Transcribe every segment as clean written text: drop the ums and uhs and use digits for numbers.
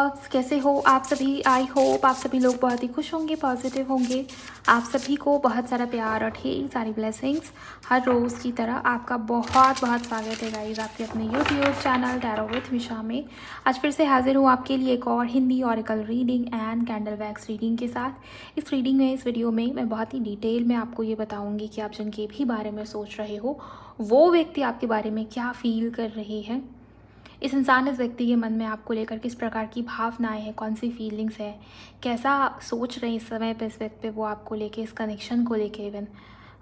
Loves, कैसे हो आप सभी। आई होप आप सभी लोग बहुत ही खुश होंगे, पॉजिटिव होंगे। आप सभी को बहुत सारा प्यार और ढेर सारी ब्लेसिंग्स। हर रोज़ की तरह आपका बहुत बहुत स्वागत है गाइस आपके अपने यूट्यूब चैनल टैरो विद मिशा में। आज फिर से हाजिर हूँ आपके लिए एक और Hindi oracle reading and candle wax reading के साथ। इस रीडिंग में, इस वीडियो में मैं बहुत ही डिटेल में आपको ये बताऊँगी कि आप जिनके भी बारे में सोच रहे हो वो व्यक्ति आपके बारे में क्या फील कर रहे हैं। इस इंसान, इस व्यक्ति के मन में आपको लेकर किस प्रकार की भावनाएं हैं, कौन सी फीलिंग्स है, कैसा सोच रहे हैं इस समय पे, इस व्यक्ति पे वो आपको लेके, इस कनेक्शन को लेके इवन।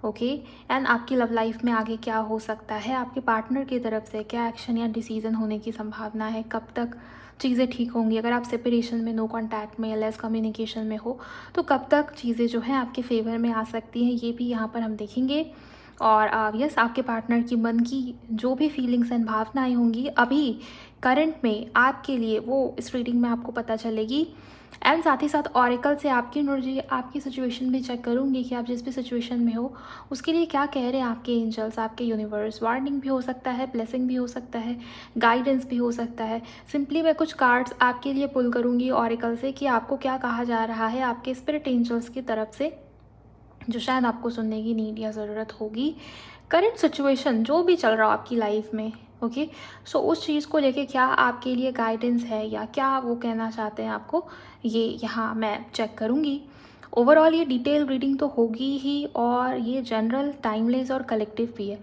ओके। एंड आपकी लव लाइफ में आगे क्या हो सकता है, आपके पार्टनर की तरफ से क्या एक्शन या डिसीजन होने की संभावना है, कब तक चीज़ें ठीक होंगी। अगर आप सेपरेशन में, नो कॉन्टैक्ट में या लेस कम्युनिकेशन में हो तो कब तक चीज़ें जो हैं आपके फेवर में आ सकती हैं, ये भी यहाँ पर हम देखेंगे। और यस, आपके पार्टनर की मन की जो भी फीलिंग्स एंड भावनाएं होंगी अभी करंट में आपके लिए, वो इस रीडिंग में आपको पता चलेगी। एंड साथ ही साथ ऑरेकल से आपकी एनर्जी, आपकी सिचुएशन भी चेक करूँगी कि आप जिस भी सिचुएशन में हो उसके लिए क्या कह रहे हैं आपके एंजल्स, आपके यूनिवर्स। वार्निंग भी हो सकता है, ब्लेसिंग भी हो सकता है, गाइडेंस भी हो सकता है। सिंपली मैं कुछ कार्ड्स आपके लिए पुल करूँगी ऑरेकल से कि आपको क्या कहा जा रहा है आपके स्पिरिट एंजल्स की तरफ से, जो शायद आपको सुनने की नीड या ज़रूरत होगी। करंट सिचुएशन जो भी चल रहा हो आपकी लाइफ में, ओके। सो उस चीज़ को लेके क्या आपके लिए गाइडेंस है या क्या वो कहना चाहते हैं आपको, ये यहाँ मैं चेक करूँगी। ओवरऑल ये डिटेल रीडिंग तो होगी ही, और ये जनरल, टाइमलेस और कलेक्टिव भी है।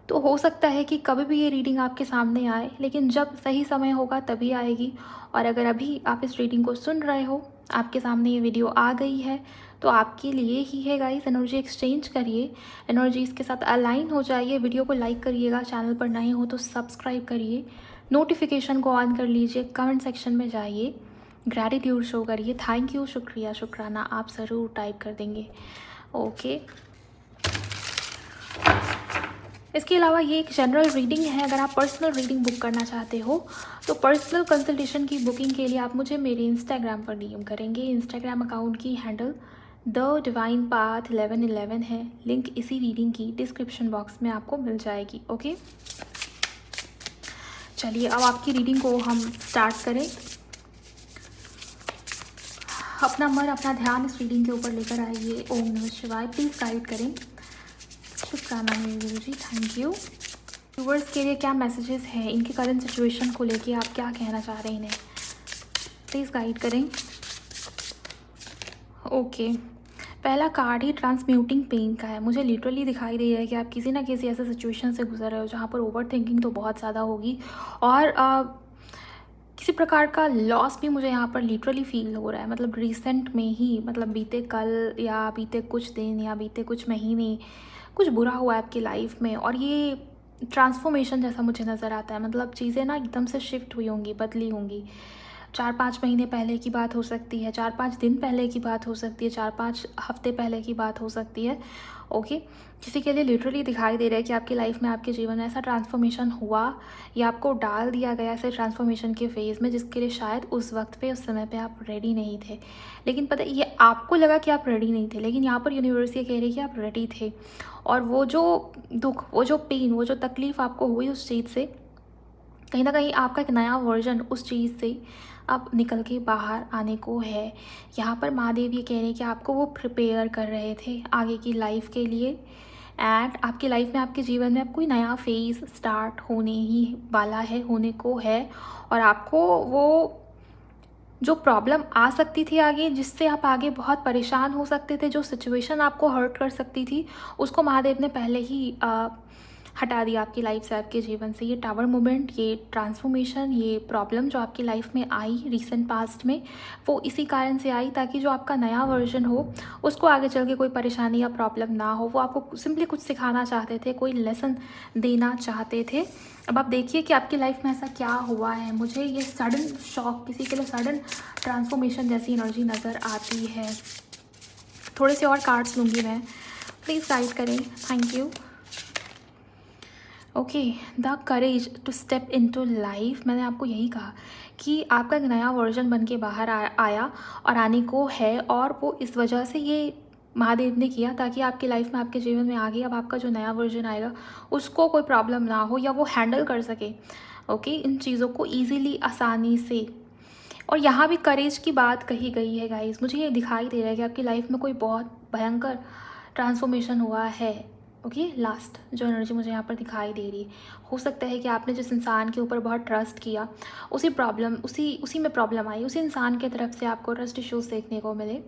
तो हो सकता है कि कभी भी ये रीडिंग आपके सामने आए, लेकिन जब सही समय होगा तभी आएगी। और अगर अभी आप इस रीडिंग को सुन रहे हो, आपके सामने ये वीडियो आ गई है, तो आपके लिए ही है गाइस। एनर्जी एक्सचेंज करिए, एनर्जीज़ के साथ अलाइन हो जाइए। वीडियो को लाइक करिएगा, चैनल पर नए हो तो सब्सक्राइब करिए, नोटिफिकेशन को ऑन कर लीजिए, कमेंट सेक्शन में जाइए, ग्रैटिट्यूड शो करिए, थैंक यू, शुक्रिया, शुक्राना आप ज़रूर टाइप कर देंगे। ओके। इसके अलावा ये एक जनरल रीडिंग है। अगर आप पर्सनल रीडिंग बुक करना चाहते हो तो पर्सनल कंसल्टेशन की बुकिंग के लिए आप मुझे मेरे इंस्टाग्राम पर डीएम करेंगे। इंस्टाग्राम अकाउंट की हैंडल द डिवाइन पाथ 1111 है। लिंक इसी रीडिंग की डिस्क्रिप्शन बॉक्स में आपको मिल जाएगी। ओके, चलिए अब आपकी रीडिंग को हम स्टार्ट करें। अपना मन, अपना ध्यान इस रीडिंग के ऊपर लेकर आइए। ओम नमः शिवाय। प्लीज़ गाइड करें। शुक्राना है गुरु जी, थैंक यू। व्यूअर्स के लिए क्या मैसेजेस हैं, इनके करंट सिचुएशन को लेके आप क्या कहना चाह रहे हैं इन्हें, प्लीज़ गाइड करें। ओके, पहला कार्ड ही ट्रांसम्यूटिंग पेन का है। मुझे लिटरली दिखाई दे रहा है कि आप किसी ना किसी ऐसे सिचुएशन से गुजर रहे हो जहाँ पर ओवर थिंकिंग तो बहुत ज़्यादा होगी, और किसी प्रकार का लॉस भी मुझे यहाँ पर लिटरली फील हो रहा है। मतलब रिसेंट में ही, मतलब बीते कल या बीते कुछ दिन या बीते कुछ महीने कुछ बुरा हुआ है आपकी लाइफ में, और ये ट्रांसफॉर्मेशन जैसा मुझे नज़र आता है। मतलब चीज़ें ना एकदम से शिफ्ट हुई होंगी, बदली होंगी। 4-5 महीने पहले की बात हो सकती है, 4-5 दिन पहले की बात हो सकती है, 4-5 हफ्ते पहले की बात हो सकती है। ओके, किसी के लिए लिटरली दिखाई दे रहा है कि आपकी लाइफ में, आपके जीवन में ऐसा ट्रांसफॉर्मेशन हुआ या आपको डाल दिया गया ऐसे ट्रांसफॉर्मेशन के फेज़ में जिसके लिए शायद उस वक्त पे, उस समय पे आप रेडी नहीं थे। लेकिन पता है, ये आपको लगा कि आप रेडी नहीं थे, लेकिन यहाँ पर यूनिवर्स ये कह रही है कि आप रेडी थे। और वो जो दुख, वो जो पेन, वो जो तकलीफ़ आपको हुई उस चीज़ से, कहीं ना कहीं आपका एक नया वर्जन उस चीज़ से अब निकल के बाहर आने को है। यहाँ पर महादेव ये कह रहे हैं कि आपको वो प्रिपेयर कर रहे थे आगे की लाइफ के लिए। एंड आपकी लाइफ में, आपके जीवन में अब कोई नया फेज़ स्टार्ट होने ही वाला है, होने को है। और आपको वो जो प्रॉब्लम आ सकती थी आगे, जिससे आप आगे बहुत परेशान हो सकते थे, जो सिचुएशन आपको हर्ट कर सकती थी, उसको महादेव ने पहले ही हटा दिया आपकी लाइफ से, आपके जीवन से। ये टावर मूवमेंट, ये ट्रांसफॉर्मेशन, ये प्रॉब्लम जो आपकी लाइफ में आई रिसेंट पास्ट में, वो इसी कारण से आई ताकि जो आपका नया वर्जन हो उसको आगे चल के कोई परेशानी या प्रॉब्लम ना हो। वो आपको सिंपली कुछ सिखाना चाहते थे, कोई लेसन देना चाहते थे। अब आप देखिए कि आपकी लाइफ में ऐसा क्या हुआ है। मुझे ये सडन शॉक, किसी के लिए सडन ट्रांसफॉर्मेशन जैसी एनर्जी नज़र आती है। थोड़े से और कार्ड्स लूँगी मैं, प्लीज़ गाइड करें, thank you. Okay, the courage to step into life. मैंने आपको यही कहा कि आपका एक नया वर्जन बन के बाहर आया और आने को है, और वो इस वजह से ये महादेव ने किया ताकि आपकी लाइफ में, आपके जीवन में आगे अब आपका जो नया वर्जन आएगा उसको कोई प्रॉब्लम ना हो, या वो हैंडल कर सके। ओके, इन चीज़ों को ईजीली, आसानी से। और यहाँ भी करेज की बात कही गई है गाइस। मुझे ये दिखाई दे रहा है कि आपकी लाइफ में कोई बहुत भयंकर ट्रांसफॉर्मेशन हुआ है। ओके, लास्ट जो एनर्जी मुझे यहाँ पर दिखाई दे रही है, हो सकता है कि आपने जिस इंसान के ऊपर बहुत ट्रस्ट किया उसी में प्रॉब्लम आई, उसी इंसान की तरफ से आपको ट्रस्ट इश्यूज देखने को मिले।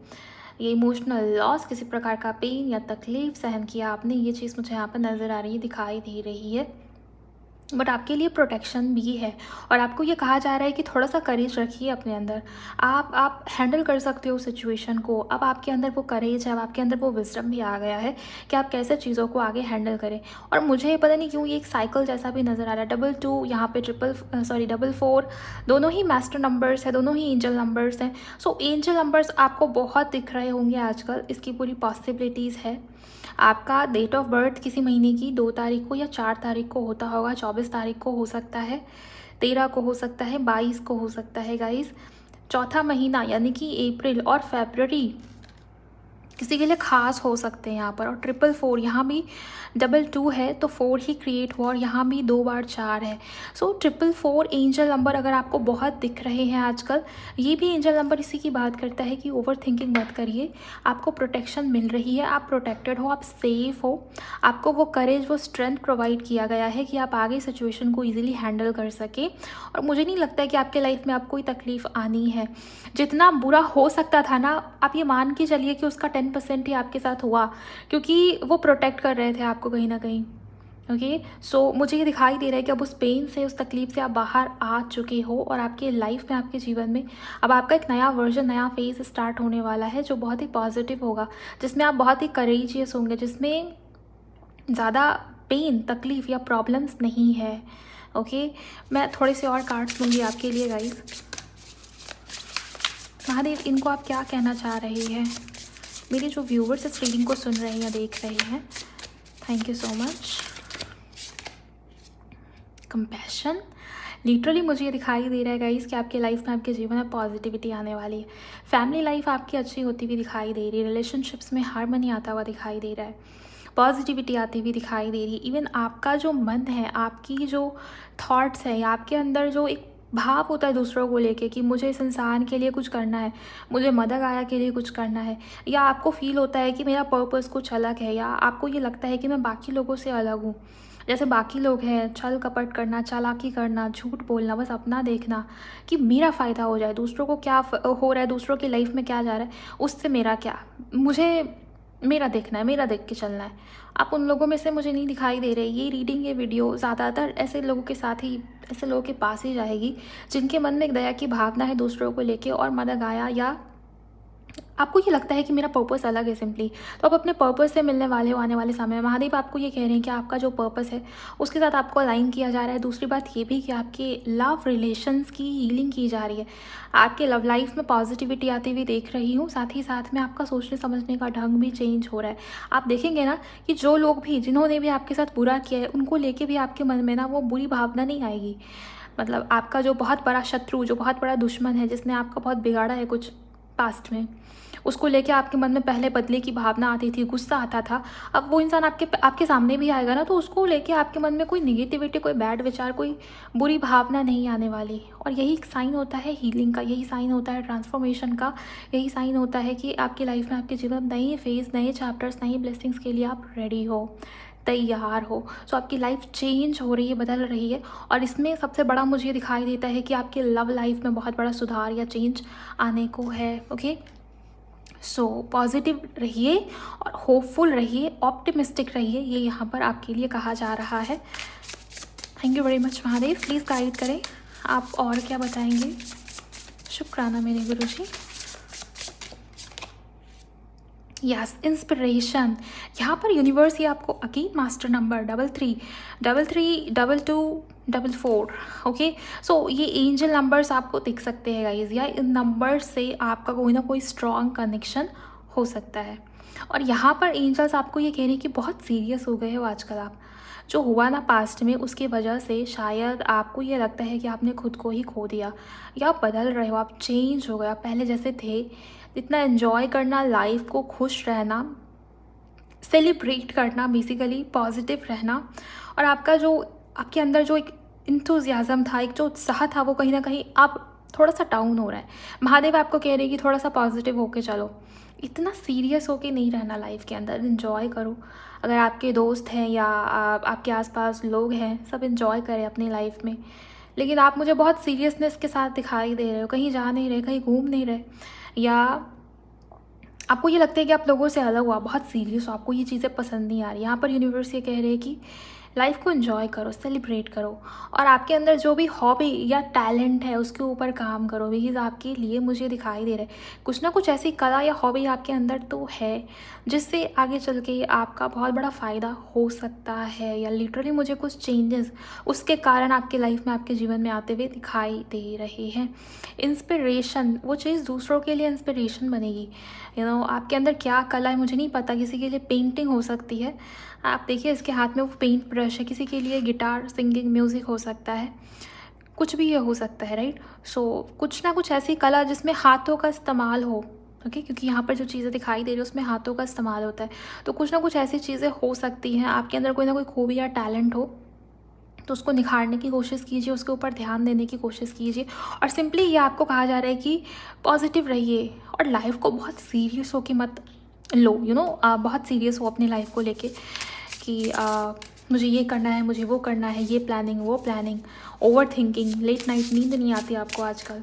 ये इमोशनल लॉस, किसी प्रकार का पेन या तकलीफ सहन किया आपने, ये चीज़ मुझे यहाँ पर नज़र आ रही है, दिखाई दे रही है। बट आपके लिए प्रोटेक्शन भी है और आपको ये कहा जा रहा है कि थोड़ा सा करेज रखिए अपने अंदर। आप हैंडल कर सकते हो सिचुएशन को। अब आपके अंदर वो करेज है, अब आपके अंदर वो विजडम भी आ गया है कि आप कैसे चीज़ों को आगे हैंडल करें। और मुझे पता नहीं क्यों ये एक साइकिल जैसा भी नज़र आ रहा है। 22 यहाँ पे 44, दोनों ही मास्टर नंबर्स है, दोनों ही एंजल नंबर्स हैं। सो एंजल नंबर्स आपको बहुत दिख रहे होंगे आजकल, इसकी पूरी पॉसिबिलिटीज़ है। आपका डेट ऑफ बर्थ किसी महीने की 2 तारीख को या 4 तारीख को होता होगा, 24 तारीख को हो सकता है, 13 को हो सकता है, 22 को हो सकता है गाइस। चौथा महीना यानी कि अप्रैल और फरवरी किसी के लिए खास हो सकते हैं यहाँ पर। और 444 यहाँ भी 22 है तो 4 ही क्रिएट हुआ और यहाँ भी 2 बार 4 है। सो 444 एंजल नंबर अगर आपको बहुत दिख रहे हैं आजकल, ये भी एंजल नंबर इसी की बात करता है कि ओवर थिंकिंग मत करिए। आपको प्रोटेक्शन मिल रही है, आप प्रोटेक्टेड हो, आप सेफ हो, आपको वो करेज, वो स्ट्रेंथ प्रोवाइड किया गया है कि आप आगे सिचुएशन को ईजिली हैंडल कर सके। और मुझे नहीं लगता है कि आपके लाइफ में आपको कोई तकलीफ आनी है। जितना बुरा हो सकता था ना, आप ये मान के चलिए कि उसका 10% ही आपके साथ हुआ, क्योंकि वो प्रोटेक्ट कर रहे थे आपको कहीं ना कहीं। ओके, सो मुझे ये दिखाई दे रहा है कि अब उस पेन से, उस तकलीफ से आप बाहर आ चुके हो और आपके लाइफ में, आपके जीवन में अब आपका एक नया वर्जन, नया फेज स्टार्ट होने वाला है जो बहुत ही पॉजिटिव होगा, जिसमें आप बहुत ही करेजियस होंगे, जिसमें ज़्यादा पेन, तकलीफ या प्रॉब्लम्स नहीं है। ओके, मैं थोड़े से और कार्ड्स लूँगी आपके लिए गाइस। महादेव, इनको आप क्या कहना चाह रहे हैं? मेरे जो व्यूवर्स इस रीडिंग को सुन रहे हैं या देख रहे हैं, thank you so much. Compassion, literally मुझे ये दिखाई दे रहा है गाइस कि आपके लाइफ में, आपके जीवन में पॉजिटिविटी आने वाली है। फैमिली लाइफ आपकी अच्छी होती हुई दिखाई दे रही है, रिलेशनशिप्स में हार्मनी आता हुआ दिखाई दे रहा है, पॉजिटिविटी आती हुई दिखाई दे रही है। इवन आपका जो मन है, आपकी जो थॉट्स है, या आपके अंदर जो एक भाव होता है दूसरों को लेके कि मुझे इस इंसान के लिए कुछ करना है, मुझे मदद आया के लिए कुछ करना है, या आपको फील होता है कि मेरा पर्पस कुछ अलग है, या आपको ये लगता है कि मैं बाकी लोगों से अलग हूँ, जैसे बाकी लोग हैं, छल कपट करना, चालाकी करना, झूठ बोलना, बस अपना देखना कि मेरा फ़ायदा हो जाए, दूसरों को क्या हो रहा है, दूसरों की लाइफ में क्या जा रहा है, उससे मेरा क्या, मुझे मेरा देखना है, मेरा देख के चलना है। आप उन लोगों में से मुझे नहीं दिखाई दे रहे। ये रीडिंग, ये वीडियो ज़्यादातर ऐसे लोगों के साथ ही, ऐसे लोगों के पास ही जाएगी जिनके मन में एक दया की भावना है दूसरों को लेके, और मदद आया, या आपको ये लगता है कि मेरा पर्पस अलग है सिंपली, तो आप अपने पर्पस से मिलने वाले हो आने वाले समय में। महादेव आपको ये कह रहे हैं कि आपका जो पर्पस है उसके साथ आपको अलाइन किया जा रहा है। दूसरी बात ये भी कि आपके लव रिलेशंस की हीलिंग की जा रही है, आपके लव लाइफ में पॉजिटिविटी आती हुई देख रही हूँ। साथ ही साथ में आपका सोचने समझने का ढंग भी चेंज हो रहा है। आप देखेंगे ना कि जो लोग भी, जिन्होंने भी आपके साथ बुरा किया है, उनको लेके भी आपके मन में ना वो बुरी भावना नहीं आएगी। मतलब आपका जो बहुत बड़ा शत्रु, जो बहुत बड़ा दुश्मन है, जिसने आपका बहुत बिगाड़ा है कुछ पास्ट में, उसको लेके आपके मन में पहले बदले की भावना आती थी, गुस्सा आता था। अब वो इंसान आपके सामने भी आएगा ना, तो उसको लेके आपके मन में कोई निगेटिविटी, कोई बैड विचार, कोई बुरी भावना नहीं आने वाली। और यही साइन होता है हीलिंग का, यही साइन होता है ट्रांसफॉर्मेशन का, यही साइन होता है कि आपकी लाइफ में, आपके जीवन में नए फेज़, नए चैप्टर्स, नई ब्लेसिंग्स के लिए आप रेडी हो, तैयार हो। सो आपकी लाइफ चेंज हो रही है, बदल रही है। और इसमें सबसे बड़ा मुझे ये दिखाई देता है कि आपके लव लाइफ में बहुत बड़ा सुधार या चेंज आने को है। ओके, सो पॉजिटिव रहिए और होपफुल रहिए, ऑप्टिमिस्टिक रहिए, ये यहाँ पर आपके लिए कहा जा रहा है। Thank you very much Mahadev, please guide करें, आप और क्या बताएंगे? शुक्राना मेरे गुरुजी। यस, इंस्पिरेशन, यहाँ पर यूनिवर्स ही आपको अगेन मास्टर नंबर 33, 32, 44। ओके, सो ये एंजल नंबर्स आपको दिख सकते हैं गाइज, या इन नंबर्स से आपका कोई ना कोई स्ट्रॉन्ग कनेक्शन हो सकता है। और यहाँ पर एंजल्स आपको ये कह रहे हैं कि बहुत सीरियस हो गए हो आजकल आप, जो हुआ ना पास्ट में, उसकी वजह से शायद आपको ये लगता है कि आपने खुद को ही खो दिया, या आप बदल रहे हो, आप चेंज हो गए, आप पहले जैसे थे। इतना एन्जॉय करना लाइफ को, खुश रहना, सेलिब्रेट करना, बेसिकली पॉजिटिव रहना, और आपके अंदर जो एक इंथुजियाज़म था, एक जो उत्साह था, वो कहीं ना कहीं आप थोड़ा सा डाउन हो रहा है, महादेव आपको कह रहे हैं कि थोड़ा सा पॉजिटिव होके चलो, इतना सीरियस होके नहीं रहना लाइफ के अंदर, इन्जॉय करो। अगर आपके दोस्त हैं या आपके आसपास लोग हैं, सब इन्जॉय करें अपनी लाइफ में, लेकिन आप मुझे बहुत सीरियसनेस के साथ दिखाई दे रहे हो, कहीं जा नहीं रहे, कहीं घूम नहीं रहे, या आपको ये लगता है कि आप लोगों से अलग हो, आप बहुत सीरियस हो, आपको ये चीज़ें पसंद नहीं आ रही। यहाँ पर यूनिवर्स ये कह रहे हैं कि लाइफ को एंजॉय करो, सेलिब्रेट करो, और आपके अंदर जो भी हॉबी या टैलेंट है उसके ऊपर काम करो, बिकॉज आपके लिए मुझे दिखाई दे रहा है कुछ ना कुछ ऐसी कला या हॉबी आपके अंदर तो है जिससे आगे चल के आपका बहुत बड़ा फ़ायदा हो सकता है, या लिटरली मुझे कुछ चेंजेस उसके कारण आपके लाइफ में, आपके जीवन में आते हुए दिखाई दे रहे हैं। इंस्पिरेशन, वो चीज़ दूसरों के लिए इंस्पिरेशन बनेगी। आपके अंदर क्या कला है मुझे नहीं पता, किसी के लिए पेंटिंग हो सकती है, आप देखिए इसके हाथ में वो पेंट ब्रश है, किसी के लिए गिटार, सिंगिंग, म्यूज़िक हो सकता है, कुछ भी ये हो सकता है, राइट। सो कुछ ना कुछ ऐसी कला जिसमें हाथों का इस्तेमाल हो, ओके, क्योंकि यहाँ पर जो चीज़ें दिखाई दे रही है उसमें हाथों का इस्तेमाल होता है, तो कुछ ना कुछ ऐसी चीज़ें हो सकती हैं। आपके अंदर कोई ना कोई खूबी या टैलेंट हो तो उसको निखारने की कोशिश कीजिए, उसके ऊपर ध्यान देने की कोशिश कीजिए, और सिंपली ये आपको कहा जा रहा है कि पॉजिटिव रहिए और लाइफ को बहुत सीरियस हो कि मत लो, बहुत सीरियस हो अपनी लाइफ को लेके कि मुझे ये करना है, मुझे वो करना है, ये प्लानिंग, वो planning, over thinking, late night नींद नहीं आती आपको आजकल,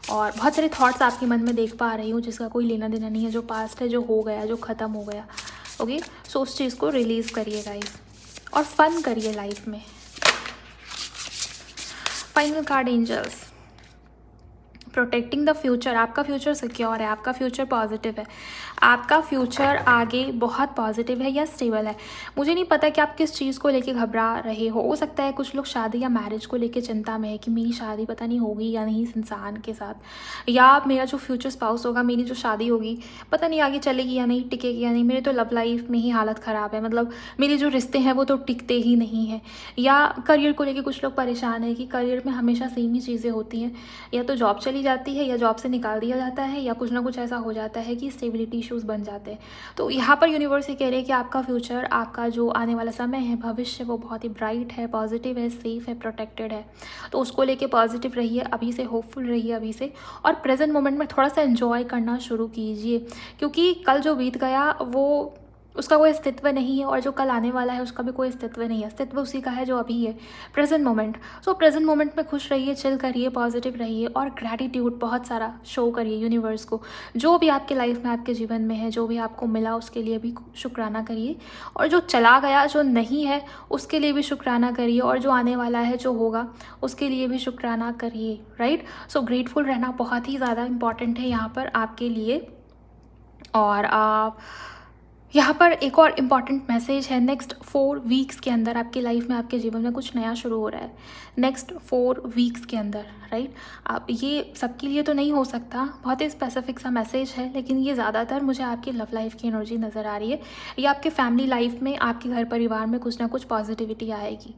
और बहुत सारे थॉट्स आपके मन में देख पा रही हूँ जिसका कोई लेना देना नहीं है, जो पास्ट है, जो हो गया, जो ख़त्म हो गया। ओके, सो उस चीज़ को रिलीज़ करिए गाइस, और फन करिए लाइफ में। Final card, angels, protecting the future. आपका फ्यूचर सिक्योर है, आपका फ्यूचर पॉजिटिव है, आपका फ्यूचर आगे बहुत पॉजिटिव है या स्टेबल है। मुझे नहीं पता कि आप किस चीज़ को लेके घबरा रहे हो सकता है कुछ लोग शादी या मैरिज को लेके चिंता में है कि मेरी शादी पता नहीं होगी या नहीं इस इंसान के साथ, या मेरा जो फ्यूचर स्पाउस होगा, मेरी जो शादी होगी पता नहीं आगे चलेगी या नहीं, टिकेगी या नहीं, मेरे तो लव लाइफ में ही हालत ख़राब है, मतलब मेरे जो रिश्ते हैं वो तो टिकते ही नहीं हैं, या करियर को लेके कुछ लोग परेशान है कि करियर में हमेशा सेम ही चीज़ें होती हैं, या तो जॉब चली जाती है या जॉब से निकाल दिया जाता है, या कुछ ना कुछ ऐसा हो जाता है कि स्टेबिलिटी इश्यूज़ बन जाते हैं। तो यहाँ पर यूनिवर्स ये कह रहे हैं कि आपका फ्यूचर, आपका जो आने वाला समय है, भविष्य, वो बहुत ही ब्राइट है, पॉजिटिव है, सेफ है, प्रोटेक्टेड है। तो उसको लेके पॉजिटिव रहिए अभी से, होपफुल रहिए अभी से, और प्रेजेंट मोमेंट में थोड़ा सा एंजॉय करना शुरू कीजिए, क्योंकि कल जो बीत गया वो उसका कोई अस्तित्व नहीं है, और जो कल आने वाला है उसका भी कोई अस्तित्व नहीं है, अस्तित्व उसी का है जो अभी है, प्रेजेंट मोमेंट। सो प्रेजेंट मोमेंट में खुश रहिए, चिल करिए, पॉजिटिव रहिए, और ग्रैटिट्यूड बहुत सारा शो करिए यूनिवर्स को, जो भी आपके लाइफ में, आपके जीवन में है, जो भी आपको मिला उसके लिए भी शुक्राना करिए, और जो चला गया, जो नहीं है, उसके लिए भी शुक्राना करिए, और जो आने वाला है, जो होगा, उसके लिए भी शुक्राना करिए, राइट। सो ग्रेटफुल रहना बहुत ही ज़्यादा इम्पॉर्टेंट है यहाँ पर आपके लिए। और यहाँ पर एक और इम्पॉर्टेंट मैसेज है, नेक्स्ट 4 वीक्स के अंदर आपकी लाइफ में, आपके जीवन में कुछ नया शुरू हो रहा है, नेक्स्ट 4 वीक्स के अंदर, राइट। आप ये सबके लिए तो नहीं हो सकता, बहुत ही स्पेसिफिक सा मैसेज है, लेकिन ये ज़्यादातर मुझे आपकी लव लाइफ की एनर्जी नज़र आ रही है, या आपके फैमिली लाइफ में, आपके घर परिवार में कुछ ना कुछ पॉजिटिविटी आएगी।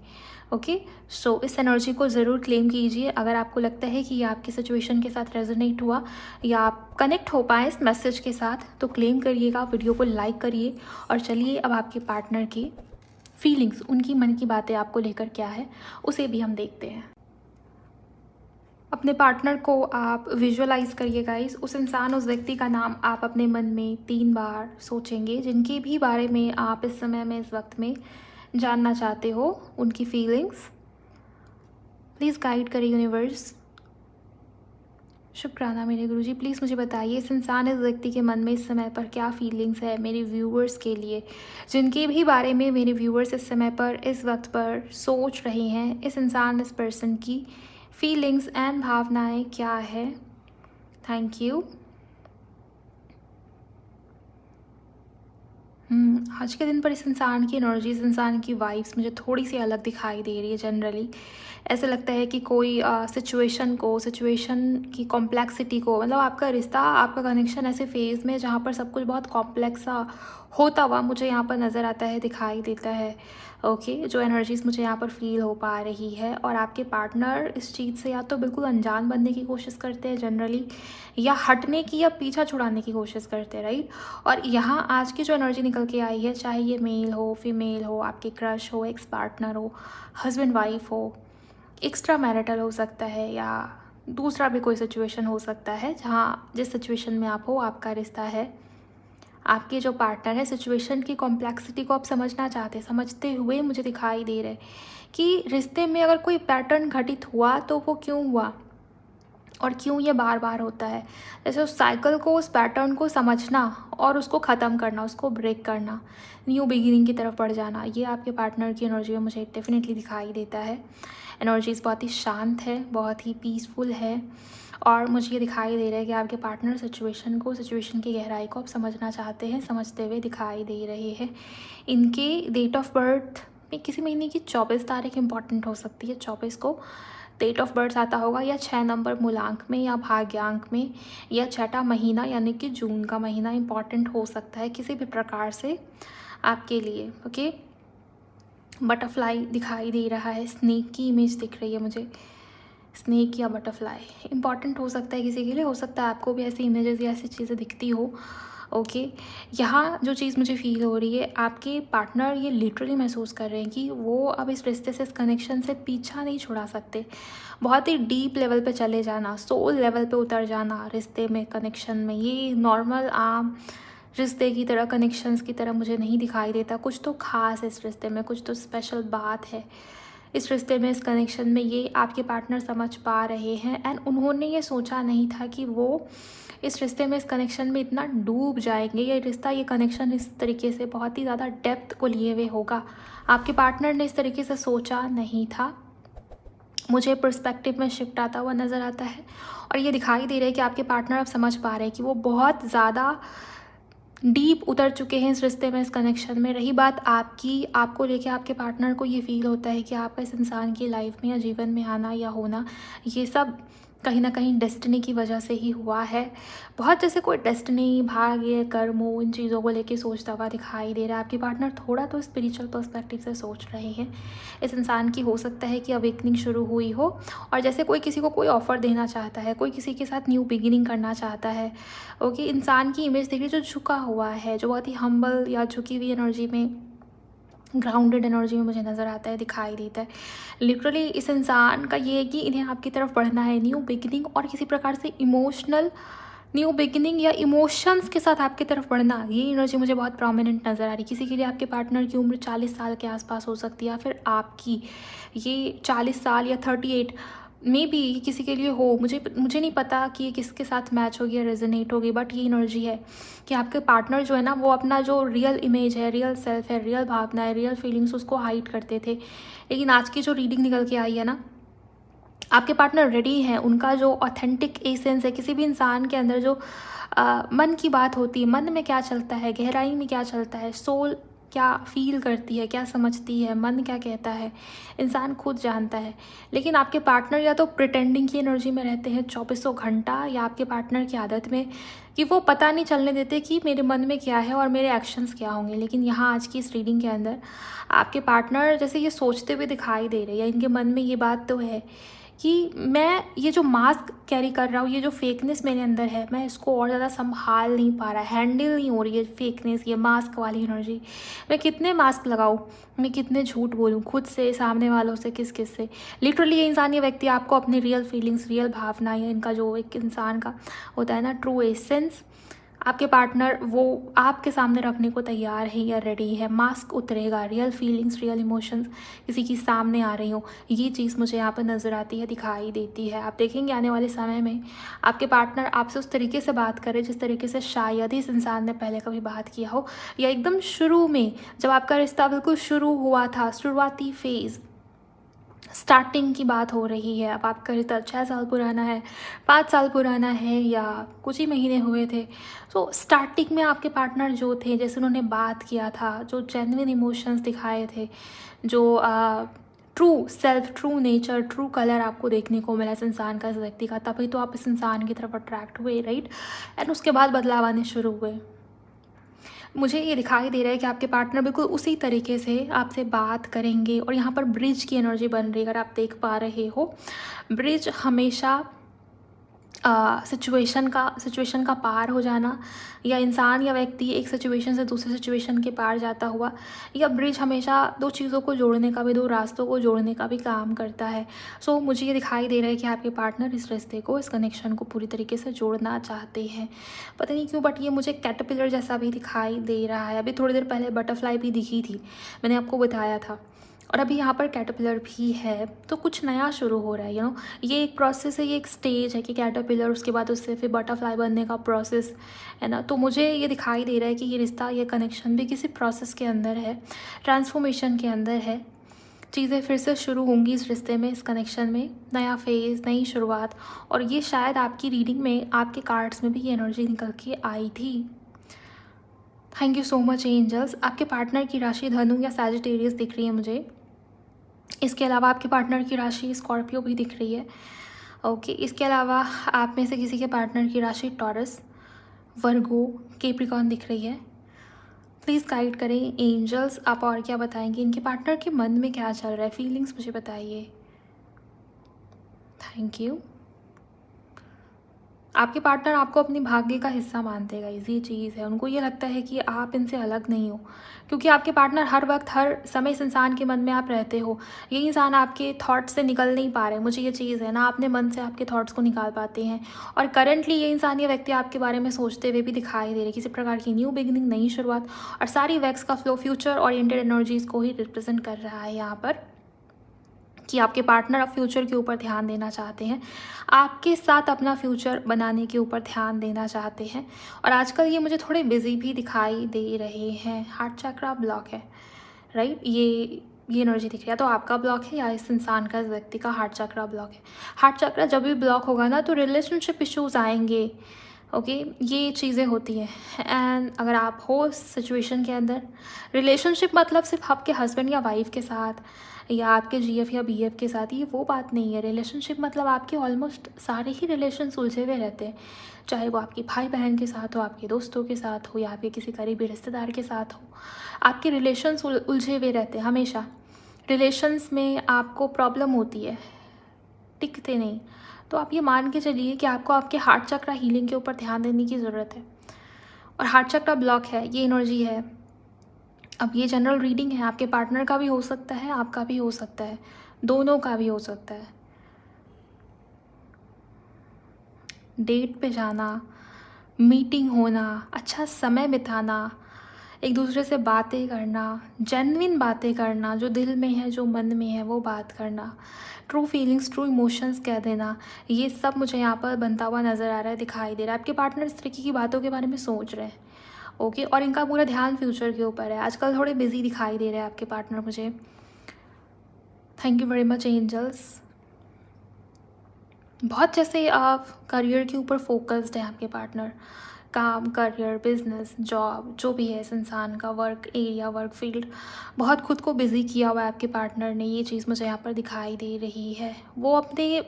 ओके, सो इस एनर्जी को ज़रूर क्लेम कीजिए। अगर आपको लगता है कि ये आपकी सिचुएशन के साथ रेजोनेट हुआ, या आप कनेक्ट हो पाए इस मैसेज के साथ, तो क्लेम करिएगा, वीडियो को लाइक करिए, और चलिए अब आपके पार्टनर की फीलिंग्स, उनकी मन की बातें आपको लेकर क्या है, उसे भी हम देखते हैं। अपने पार्टनर को आप विजुअलाइज करिए गाइस, उस इंसान, उस व्यक्ति का नाम आप अपने मन में 3 बार सोचेंगे, जिनके भी बारे में आप इस समय में, इस वक्त में जानना चाहते हो, उनकी फीलिंग्स। प्लीज़ गाइड करिए यूनिवर्स। शुक्राना मेरे गुरुजी, प्लीज़ मुझे बताइए इस इंसान, इस व्यक्ति के मन में इस समय पर क्या फीलिंग्स है मेरे व्यूअर्स के लिए, जिनके भी बारे में मेरे व्यूअर्स इस समय पर, इस वक्त पर सोच रहे हैं। इस इंसान, इस पर्सन की फीलिंग्स एंड भावनाएं क्या है। Thank you. आज के दिन पर इस इंसान की एनर्जी, इस इंसान की वाइब्स मुझे थोड़ी सी अलग दिखाई दे रही है। जनरली ऐसे लगता है कि कोई सिचुएशन की कॉम्प्लेक्सिटी को, मतलब आपका रिश्ता, आपका कनेक्शन ऐसे फेज़ में जहाँ पर सब कुछ बहुत कॉम्प्लेक्स सा होता हुआ मुझे यहाँ पर नज़र आता है, दिखाई देता है। ओके, जो एनर्जीज़ मुझे यहाँ पर फील हो पा रही है, और आपके पार्टनर इस चीज़ से या तो बिल्कुल अनजान बनने की कोशिश करते हैं जनरली, या हटने की या पीछा छुड़ाने की कोशिश करते हैं, राइट। और यहाँ आज की जो एनर्जी निकल के आई है, चाहे ये मेल हो, फीमेल हो, आपके क्रश हो, एक्स पार्टनर हो, हस्बैंड वाइफ हो, एक्स्ट्रा मैरिटल हो सकता है, या दूसरा भी कोई सिचुएशन हो सकता है जहाँ जिस सिचुएशन में आप हो आपका रिश्ता है, आपके जो पार्टनर है सिचुएशन की कॉम्प्लेक्सिटी को आप समझना चाहते हैं, समझते हुए मुझे दिखाई दे रहा है कि रिश्ते में अगर कोई पैटर्न घटित हुआ तो वो क्यों हुआ और क्यों ये बार बार होता है। जैसे उस साइकिल को, उस पैटर्न को समझना और उसको ख़त्म करना, उसको ब्रेक करना, न्यू बिगिनिंग की तरफ बढ़ जाना, ये आपके पार्टनर की एनर्जी में मुझे डेफिनेटली दिखाई देता है। एनर्जीज बहुत ही शांत है, बहुत ही पीसफुल है और मुझे ये दिखाई दे रहा है कि आपके पार्टनर सिचुएशन की गहराई को आप समझना चाहते हैं, समझते हुए दिखाई दे रहे हैं। इनके डेट ऑफ बर्थ में किसी महीने की 24 तारीख इंपॉर्टेंट हो सकती है। 24 को डेट ऑफ बर्थ आता होगा, या 6 नंबर मूलांक में या भाग्यांक में, या 6ठा महीना यानी कि जून का महीना इंपॉर्टेंट हो सकता है किसी भी प्रकार से आपके लिए। ओके, बटरफ्लाई दिखाई दे रहा है, स्नेक की इमेज दिख रही है मुझे, स्नेक या बटरफ्लाई इंपॉर्टेंट हो सकता है किसी के लिए, हो सकता है आपको भी ऐसी इमेजेस या ऐसी चीज़ें दिखती हो। ओके, यहाँ जो चीज़ मुझे फील हो रही है, आपके पार्टनर ये लिटरली महसूस कर रहे हैं कि वो अब इस रिश्ते से, इस कनेक्शन से पीछा नहीं छुड़ा सकते। बहुत ही डीप लेवल पे चले जाना, सोल लेवल पे उतर जाना रिश्ते में, कनेक्शन में, ये नॉर्मल आम रिश्ते की तरह, कनेक्शंस की तरह मुझे नहीं दिखाई देता। कुछ तो खास है इस रिश्ते में, कुछ तो स्पेशल बात है इस रिश्ते में, इस कनेक्शन में, ये आपके पार्टनर समझ पा रहे हैं। एंड उन्होंने ये सोचा नहीं था कि वो इस रिश्ते में, इस कनेक्शन में इतना डूब जाएंगे। ये रिश्ता, ये कनेक्शन इस तरीके से बहुत ही ज़्यादा डेप्थ को लिए हुए होगा। आपके पार्टनर ने इस तरीके से सोचा नहीं था। मुझे पर्सपेक्टिव में शिफ्ट आता हुआ नज़र आता है और ये दिखाई दे रहा है कि आपके पार्टनर अब समझ पा रहे हैं कि वो बहुत ज़्यादा डीप उतर चुके हैं इस रिश्ते में, इस कनेक्शन में। रही बात आपकी, आपको लेके आपके पार्टनर को ये फील होता है कि आपका इस इंसान की लाइफ में या जीवन में आना या होना, ये सब कहीं ना कहीं डेस्टिनी की वजह से ही हुआ है। बहुत जैसे कोई डेस्टिनी, भाग्य, कर्म, इन चीज़ों को लेके सोचता हुआ दिखाई दे रहा है। आपके पार्टनर थोड़ा तो स्पिरिचुअल पर्सपेक्टिव से सोच रहे हैं। इस इंसान की हो सकता है कि अवेकनिंग शुरू हुई हो और जैसे कोई किसी को कोई ऑफ़र देना चाहता है, कोई किसी के साथ न्यू बिगिनिंग करना चाहता है। ओके, इंसान की इमेज देखिए जो झुका हुआ है, जो बहुत ही हम्बल या झुकी हुई एनर्जी में, ग्राउंडेड एनर्जी में मुझे नज़र आता है, दिखाई देता है। लिटरली इस इंसान का ये है कि इन्हें आपकी तरफ बढ़ना है, न्यू बिगिनिंग और किसी प्रकार से इमोशनल न्यू बिगिनिंग या इमोशंस के साथ आपकी तरफ बढ़ना, ये एनर्जी मुझे बहुत प्रोमिनेंट नज़र आ रही है। किसी के लिए आपके पार्टनर की उम्र 40 साल के आसपास हो सकती है, या फिर आपकी ये 40 साल या 38 मे बी किसी के लिए हो। मुझे नहीं पता कि ये किसके साथ मैच होगी या रेजोनेट होगी, बट ये एनर्जी है कि आपके पार्टनर जो है ना, वो अपना जो रियल इमेज है, रियल सेल्फ है, रियल भावना है, रियल फीलिंग्स, उसको हाइड करते थे। लेकिन आज की जो रीडिंग निकल के आई है ना, आपके पार्टनर रेडी हैं। उनका जो ऑथेंटिक एसेंस है, किसी भी इंसान के अंदर जो मन की बात होती है, मन में क्या चलता है, गहराई में क्या चलता है, सोल क्या फील करती है, क्या समझती है, मन क्या कहता है, इंसान खुद जानता है। लेकिन आपके पार्टनर या तो प्रिटेंडिंग की एनर्जी में रहते हैं 2400 घंटा, या आपके पार्टनर की आदत में कि वो पता नहीं चलने देते कि मेरे मन में क्या है और मेरे एक्शंस क्या होंगे। लेकिन यहाँ आज की इस रीडिंग के अंदर आपके पार्टनर जैसे ये सोचते हुए दिखाई दे रहे हैं, इनके मन में ये बात तो है कि मैं ये जो मास्क कैरी कर रहा हूँ, ये जो फेकनेस मेरे अंदर है, मैं इसको और ज़्यादा संभाल नहीं पा रहा, हैंडल नहीं हो रही है फेकनेस, ये मास्क वाली एनर्जी। मैं कितने मास्क लगाऊँ, मैं कितने झूठ बोलूँ खुद से, सामने वालों से, किस किस से। लिटरली ये इंसान, ये व्यक्ति आपको अपनी रियल फीलिंग्स, रियल भावना, या इनका जो एक इंसान का होता है ना ट्रू एसेंस, आपके पार्टनर वो आपके सामने रखने को तैयार है या रेडी है। मास्क उतरेगा, रियल फीलिंग्स, रियल इमोशंस किसी की सामने आ रही हो, ये चीज़ मुझे यहाँ पर नज़र आती है, दिखाई देती है। आप देखेंगे आने वाले समय में आपके पार्टनर आपसे उस तरीके से बात करे जिस तरीके से शायद ही इस इंसान ने पहले कभी बात किया हो, या एकदम शुरू में जब आपका रिश्ता बिल्कुल शुरू हुआ था, शुरुआती फेज़, स्टार्टिंग की बात हो रही है। अब आपका रिश्ता 6 साल पुराना है, 5 साल पुराना है, या कुछ ही महीने हुए थे। तो स्टार्टिंग में आपके पार्टनर जो थे, जैसे उन्होंने बात किया था, जो जेन्युइन इमोशंस दिखाए थे, जो true self, true nature, true colour आपको देखने को मिला इस इंसान का, इस व्यक्ति का, तभी तो आप इस इंसान की तरफ अट्रैक्ट हुए, राइट। एंड उसके बाद बदलाव आने शुरू हुए। मुझे ये दिखाई दे रहा है कि आपके पार्टनर बिल्कुल उसी तरीके से आपसे बात करेंगे और यहाँ पर ब्रिज की एनर्जी बन रही है। अगर आप देख पा रहे हो, ब्रिज हमेशा सिचुएशन का पार हो जाना, या इंसान या व्यक्ति एक सिचुएशन से दूसरे सिचुएशन के पार जाता हुआ, या ब्रिज हमेशा दो चीज़ों को जोड़ने का भी, दो रास्तों को जोड़ने का भी काम करता है। सो मुझे ये दिखाई दे रहा है कि आपके पार्टनर इस रिश्ते को, इस कनेक्शन को पूरी तरीके से जोड़ना चाहते हैं। पता नहीं क्यों, बट ये मुझे कैटरपिलर जैसा भी दिखाई दे रहा है। अभी थोड़ी देर पहले बटरफ्लाई भी दिखी थी, मैंने आपको बताया था, और अभी यहाँ पर कैटरपिलर भी है। तो कुछ नया शुरू हो रहा है, ये एक प्रोसेस है, ये एक स्टेज है कि कैटरपिलर, उसके बाद उससे फिर बटरफ्लाई बनने का प्रोसेस है ना। तो मुझे ये दिखाई दे रहा है कि ये रिश्ता, ये कनेक्शन भी किसी प्रोसेस के अंदर है, ट्रांसफॉर्मेशन के अंदर है। चीज़ें फिर से शुरू होंगी इस रिश्ते में, इस कनेक्शन में, नया फेज़, नई शुरुआत। और ये शायद आपकी रीडिंग में, आपके कार्ड्स में भी ये एनर्जी निकल के आई थी। Thank you so much angels. आपके पार्टनर की राशि धनु या सैजिटेरियस दिख रही है मुझे। इसके अलावा आपके पार्टनर की राशि स्कॉर्पियो भी दिख रही है। ओके, इसके अलावा आप में से किसी के पार्टनर की राशि टॉरस, वर्गो, कैप्रिकॉर्न दिख रही है। प्लीज़ गाइड करें एंजल्स, आप और क्या बताएंगे, इनके पार्टनर के मन में क्या चल रहा है, फीलिंग्स मुझे बताइए। Thank you. आपके पार्टनर आपको अपनी भाग्य का हिस्सा मानते हैं गाइस, ये चीज़ है। उनको ये लगता है कि आप इनसे अलग नहीं हो, क्योंकि आपके पार्टनर हर वक्त, हर समय इस इंसान के मन में आप रहते हो। ये इंसान आपके थॉट्स से निकल नहीं पा रहे, मुझे ये चीज़ है ना, अपने मन से आपके थॉट्स को निकाल पाते हैं। और करंटली ये इंसान, ये व्यक्ति आपके बारे में सोचते हुए भी दिखाई दे रहे, किसी प्रकार की न्यू बिगिनिंग, नई शुरुआत। और सारी वैक्स का फ्लो फ्यूचर ओरिएंटेड एनर्जीज़ को ही रिप्रेजेंट कर रहा है यहाँ पर, कि आपके पार्टनर अब फ्यूचर के ऊपर ध्यान देना चाहते हैं, आपके साथ अपना फ्यूचर बनाने के ऊपर ध्यान देना चाहते हैं। और आजकल ये मुझे थोड़े बिजी भी दिखाई दे रहे हैं। हार्ट चक्रा ब्लॉक है, राइट, ये एनर्जी दिख रही है। तो आपका ब्लॉक है या इस इंसान का, इस व्यक्ति का हार्ट चक्रा ब्लॉक है। हार्ट चक्रा जब भी ब्लॉक होगा ना, तो रिलेशनशिप इश्यूज आएंगे। ओके, ये चीज़ें होती हैं। एंड अगर आप हो सिचुएशन के अंदर, रिलेशनशिप मतलब सिर्फ आपके हस्बैंड या वाइफ के साथ, या आपके जीएफ या बीएफ के साथ, ये वो बात नहीं है। रिलेशनशिप मतलब आपके ऑलमोस्ट सारे ही रिलेशन उलझे हुए रहते हैं, चाहे वो आपकी भाई बहन के साथ हो, आपके दोस्तों के साथ हो, या आपके किसी करीबी रिश्तेदार के साथ हो। आपके रिलेशन्स उलझे हुए रहते हैं हमेशा। रिलेशन्स में आपको प्रॉब्लम होती है, टिकते नहीं। तो आप ये मान के चलिए कि आपको आपके हार्ट चक्रा हीलिंग के ऊपर ध्यान देने की ज़रूरत है। और हार्ट चक्रा ब्लॉक है, ये एनर्जी है। अब ये जनरल रीडिंग है, आपके पार्टनर का भी हो सकता है, आपका भी हो सकता है, दोनों का भी हो सकता है। डेट पे जाना, मीटिंग होना, अच्छा समय बिताना, एक दूसरे से बातें करना, जेन्युइन बातें करना, जो दिल में है, जो मन में है, वो बात करना, ट्रू फीलिंग्स, ट्रू इमोशंस कह देना, ये सब मुझे यहाँ पर बनता हुआ नज़र आ रहा है, दिखाई दे रहा है। आपके पार्टनर इस तरीके की बातों के बारे में सोच रहे हैं। ओके, और इनका पूरा ध्यान फ्यूचर के ऊपर है। आजकल थोड़े बिजी दिखाई दे रहे हैं आपके पार्टनर मुझे। Thank you very much angels. बहुत जैसे आप करियर के ऊपर फोकस्ड है आपके पार्टनर, काम, करियर, बिजनेस, जॉब, जो भी है इस इंसान का, वर्क एरिया, वर्क फील्ड, बहुत खुद को बिजी किया हुआ है आपके पार्टनर ने, ये चीज़ मुझे यहाँ पर दिखाई दे रही है। वो अपने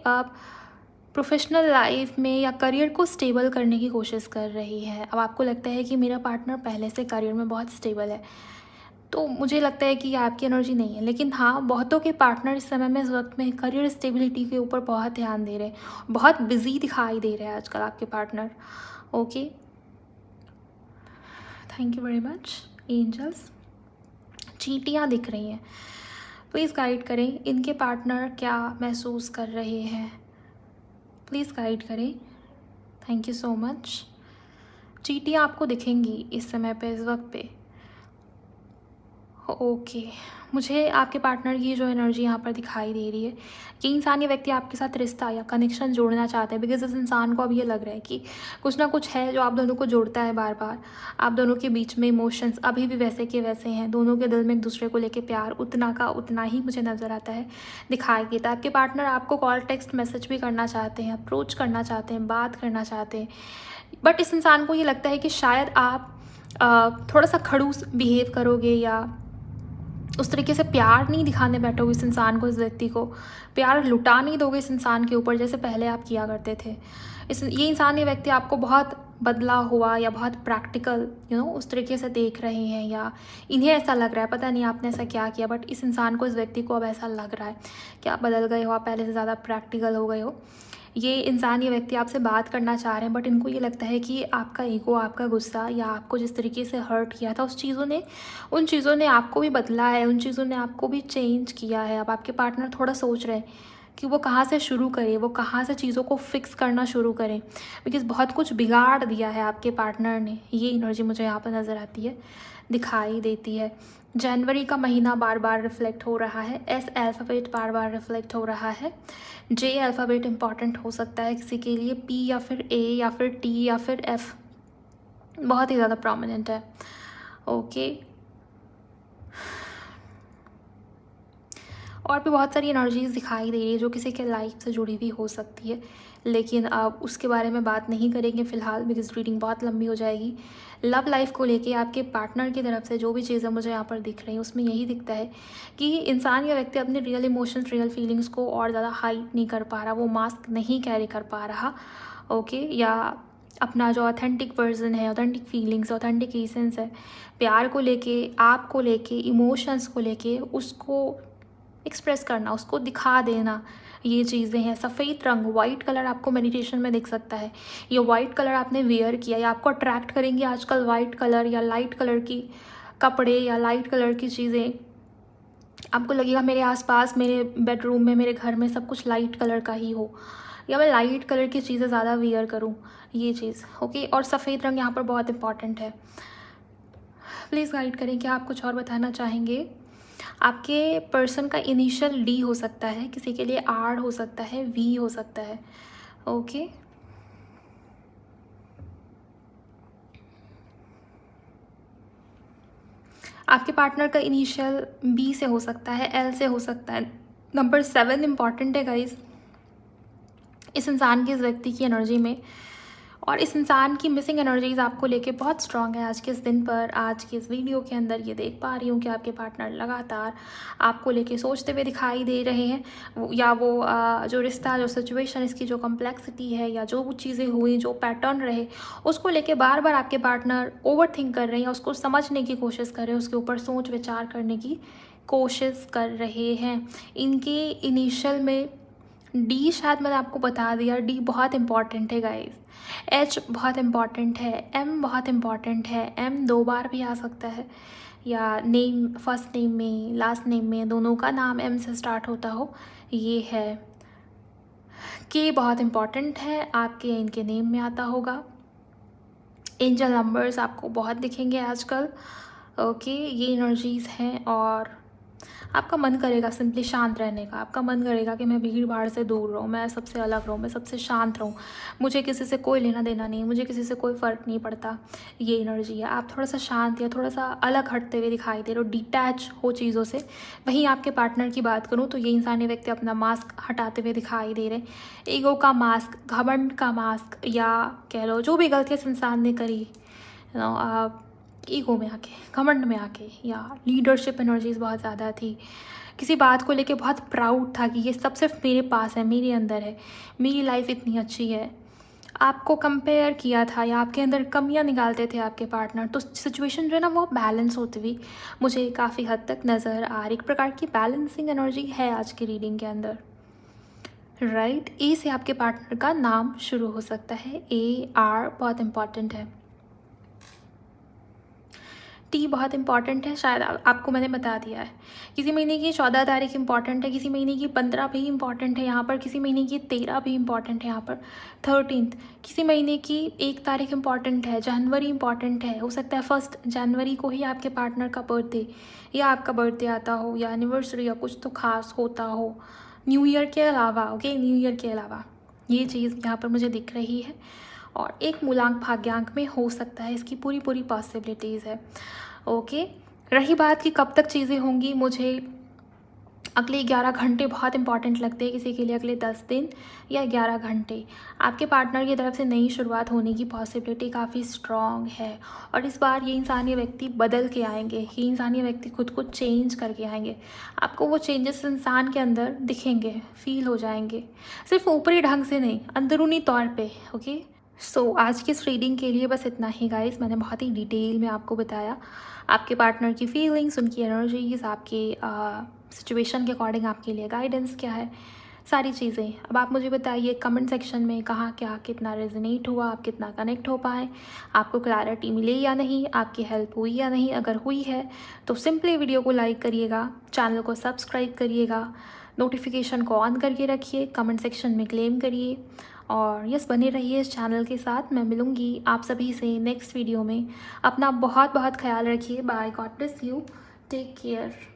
प्रोफेशनल लाइफ में या करियर को स्टेबल करने की कोशिश कर रही है। अब आपको लगता है कि मेरा पार्टनर पहले से करियर में बहुत स्टेबल है, तो मुझे लगता है कि ये आपकी एनर्जी नहीं है। लेकिन हाँ, बहुतों के पार्टनर इस समय में, इस वक्त में करियर स्टेबिलिटी के ऊपर बहुत ध्यान दे रहे हैं, बहुत बिजी दिखाई दे रहे हैं आजकल आपके partner. Okay, thank you very much angels. चींटियाँ दिख रही हैं, प्लीज़ गाइड करें, इनके पार्टनर क्या महसूस कर रहे हैं, प्लीज़ गाइड करें। Thank you so much. चींटियाँ आपको दिखेंगी इस समय पे, इस वक्त पे। ओके, मुझे आपके पार्टनर की जो एनर्जी यहाँ पर दिखाई दे रही है, ये इंसान, ये व्यक्ति आपके साथ रिश्ता या कनेक्शन जोड़ना चाहते हैं, बिकॉज इस इंसान को अब ये लग रहा है कि कुछ ना कुछ है जो आप दोनों को जोड़ता है बार बार। आप दोनों के बीच में इमोशंस अभी भी वैसे के वैसे हैं, दोनों के दिल में एक दूसरे को लेके प्यार उतना का उतना ही मुझे नज़र आता है, दिखाई देता है। आपके पार्टनर आपको कॉल, टेक्स्ट मैसेज भी करना चाहते हैं, अप्रोच करना चाहते हैं, बात करना चाहते हैं, बट इस इंसान को ये लगता है कि शायद आप थोड़ा सा खड़ूस बिहेव करोगे, या उस तरीके से प्यार नहीं दिखाने बैठोगे इस इंसान को, इस व्यक्ति को प्यार लुटा नहीं दोगे इस इंसान के ऊपर जैसे पहले आप किया करते थे। ये इंसान, ये व्यक्ति आपको बहुत बदला हुआ या बहुत प्रैक्टिकल उस तरीके से देख रहे हैं, या इन्हें ऐसा लग रहा है, पता नहीं आपने ऐसा क्या किया, बट इस इंसान को, इस व्यक्ति को अब ऐसा लग रहा है कि आप बदल गए हो, आप पहले से ज़्यादा प्रैक्टिकल हो गए हो। ये इंसान, ये व्यक्ति आपसे बात करना चाह रहे हैं, बट इनको ये लगता है कि आपका ईगो, आपका गुस्सा या आपको जिस तरीके से हर्ट किया था उन चीज़ों ने आपको भी बदला है, उन चीज़ों ने आपको भी चेंज किया है। अब आपके पार्टनर थोड़ा सोच रहे हैं कि वो कहाँ से शुरू करे, वो कहाँ से चीज़ों को फिक्स करना शुरू करें, बिकॉज़ बहुत कुछ बिगाड़ दिया है आपके पार्टनर ने। ये एनर्जी मुझे यहाँ पर नज़र आती है, दिखाई देती है। जनवरी का महीना बार बार रिफ्लेक्ट हो रहा है, एस अल्फ़ाबेट बार बार रिफ्लेक्ट हो रहा है, जे अल्फ़ाबेट इंपॉर्टेंट हो सकता है किसी के लिए, पी या फिर ए या फिर टी या फिर एफ बहुत ही ज़्यादा प्रोमिनेंट है। ओके, और भी बहुत सारी एनर्जीज़ दिखाई दे रही है जो किसी के लाइफ से जुड़ी हुई हो सकती है, लेकिन अब उसके बारे में बात नहीं करेंगे फ़िलहाल, बिकॉज़ रीडिंग बहुत लंबी हो जाएगी। लव लाइफ को लेके आपके पार्टनर की तरफ से जो भी चीज़ें मुझे यहाँ पर दिख रही हैं उसमें यही दिखता है कि इंसान या व्यक्ति अपने रियल इमोशंस, रियल फीलिंग्स को और ज़्यादा हाइड नहीं कर पा रहा, वो मास्क नहीं कैरी कर पा रहा। ओके, या अपना जो ऑथेंटिक वर्जन है, ऑथेंटिक फीलिंग्स, ऑथेंटिक एसेंस है, प्यार को लेके, आपको लेके, इमोशंस को लेके उसको एक्सप्रेस करना, उसको दिखा देना, ये चीज़ें हैं। सफ़ेद रंग, वाइट कलर आपको मेडिटेशन में दिख सकता है। ये वाइट कलर आपने वेयर किया या आपको अट्रैक्ट करेंगे आजकल वाइट कलर या लाइट कलर की कपड़े या लाइट कलर की चीज़ें। आपको लगेगा मेरे आसपास, मेरे बेडरूम में, मेरे घर में सब कुछ लाइट कलर का ही हो, या मैं लाइट कलर की चीज़ें ज़्यादा वेयर करूँ, ये चीज़। ओके, और सफ़ेद रंग यहाँ पर बहुत इंपॉर्टेंट है। प्लीज़ गाइड करें, क्या आप कुछ और बताना चाहेंगे? आपके पर्सन का इनिशियल डी हो सकता है, किसी के लिए आर हो सकता है, वी हो सकता है। ओके, आपके पार्टनर का इनिशियल बी से हो सकता है, एल से हो सकता है। नंबर 7 इम्पॉर्टेंट है गाइज इस इंसान की, इस व्यक्ति की एनर्जी में, और इस इंसान की मिसिंग एनर्जीज आपको लेके बहुत स्ट्रांग है आज के इस दिन पर। आज के इस वीडियो के अंदर ये देख पा रही हूँ कि आपके पार्टनर लगातार आपको लेके सोचते हुए दिखाई दे रहे हैं, या वो जो रिश्ता, जो सिचुएशन, इसकी जो कॉम्प्लेक्सिटी है या जो वो चीज़ें हुई, जो पैटर्न रहे, उसको लेके बार बार आपके पार्टनर ओवर थिंक कर रहे हैं, उसको समझने की कोशिश कर रहे हैं, उसके ऊपर सोच विचार करने की कोशिश कर रहे हैं। इनके इनिशियल में डी, शायद मैंने आपको बता दिया, डी बहुत इंपॉर्टेंट है गाइस। एच बहुत इम्पॉर्टेंट है, एम बहुत इम्पॉर्टेंट है। एम 2 बार भी आ सकता है, या नेम, फर्स्ट नेम में, लास्ट नेम में, दोनों का नाम एम से स्टार्ट होता हो, ये है। के बहुत इम्पॉर्टेंट है, आपके इनके नेम में आता होगा। एंजल नंबर्स आपको बहुत दिखेंगे आजकल। ओके, ये एनर्जीज़ हैं, और आपका मन करेगा सिंपली शांत रहने का। आपका मन करेगा कि मैं भीड़ भाड़ से दूर रहूँ, मैं सबसे अलग रहूँ, मैं सबसे शांत रहूँ, मुझे किसी से कोई लेना देना नहीं, मुझे किसी से कोई फ़र्क नहीं पड़ता। ये एनर्जी है। आप थोड़ा सा शांत या थोड़ा सा अलग हटते हुए दिखाई दे रहे हो, डिटैच हो चीज़ों से। वहीं आपके पार्टनर की बात करूँ तो ये इंसानी व्यक्ति अपना मास्क हटाते हुए दिखाई दे रहे, ईगो का मास्क, घमंड का मास्क, या कह लो जो भी गलती इस इंसान ने करी, ईगो में आके, घमंड में आके, या लीडरशिप एनर्जीज बहुत ज़्यादा थी, किसी बात को लेके बहुत प्राउड था कि ये सब सिर्फ मेरे पास है, मेरे अंदर है, मेरी लाइफ इतनी अच्छी है। आपको कंपेयर किया था या आपके अंदर कमियां निकालते थे आपके पार्टनर, तो सिचुएशन जो है ना वो बैलेंस होती हुई मुझे काफ़ी हद तक नज़र आ रही। एक प्रकार की बैलेंसिंग एनर्जी है आज की रीडिंग के अंदर, राइट। ए से आपके पार्टनर का नाम शुरू हो सकता है, ए, आर बहुत इंपॉर्टेंट है। टी बहुत इंपॉर्टेंट है, शायद आपको मैंने बता दिया है। किसी महीने की 14 तारीख इंपॉर्टेंट है, किसी महीने की 15 भी इंपॉर्टेंट है यहाँ पर, किसी महीने की 13 भी इंपॉर्टेंट है यहाँ पर, 13th, किसी महीने की 1 तारीख इंपॉर्टेंट है, जनवरी इंपॉर्टेंट है। हो सकता है 1 जनवरी को ही आपके पार्टनर का बर्थडे या आपका बर्थडे आता हो, या एनिवर्सरी या कुछ तो खास होता हो, न्यू ईयर के अलावा। ओके, न्यू ईयर के अलावा ये चीज़ यहाँ पर मुझे दिख रही है, और एक मूलांक भाग्यांक में हो सकता है, इसकी पूरी पूरी पॉसिबिलिटीज़ है। ओके, रही बात कि कब तक चीज़ें होंगी, मुझे अगले 11 घंटे बहुत इंपॉर्टेंट लगते हैं, किसी के लिए अगले 10 दिन या 11 घंटे। आपके पार्टनर की तरफ से नई शुरुआत होने की पॉसिबिलिटी काफ़ी स्ट्रॉन्ग है, और इस बार ये इंसानी व्यक्ति बदल के आएंगे, ये इंसानी व्यक्ति खुद को चेंज करके आएंगे। आपको वो चेंजेस इंसान के अंदर दिखेंगे, फील हो जाएंगे, सिर्फ ऊपरी ढंग से नहीं, अंदरूनी तौर पे। ओके, सो आज की इस रीडिंग के लिए बस इतना ही गाइस। मैंने बहुत ही डिटेल में आपको बताया आपके पार्टनर की फीलिंग्स, उनकी एनर्जीज, आपके सिचुएशन के अकॉर्डिंग आपके लिए गाइडेंस क्या है। सारी चीज़ें। अब आप मुझे बताइए कमेंट सेक्शन में कहाँ क्या कितना रेजोनेट हुआ, आप कितना कनेक्ट हो पाए, आपको क्लैरिटी मिली या नहीं, आपकी हेल्प हुई या नहीं। अगर हुई है तो सिंपली वीडियो को लाइक करिएगा, चैनल को सब्सक्राइब करिएगा, नोटिफिकेशन को ऑन करके रखिए, कमेंट सेक्शन में क्लेम करिए और यस बने रहिए इस चैनल के साथ। मैं मिलूँगी आप सभी से नेक्स्ट वीडियो में। अपना बहुत बहुत ख्याल रखिए। Bye, God bless you, take care.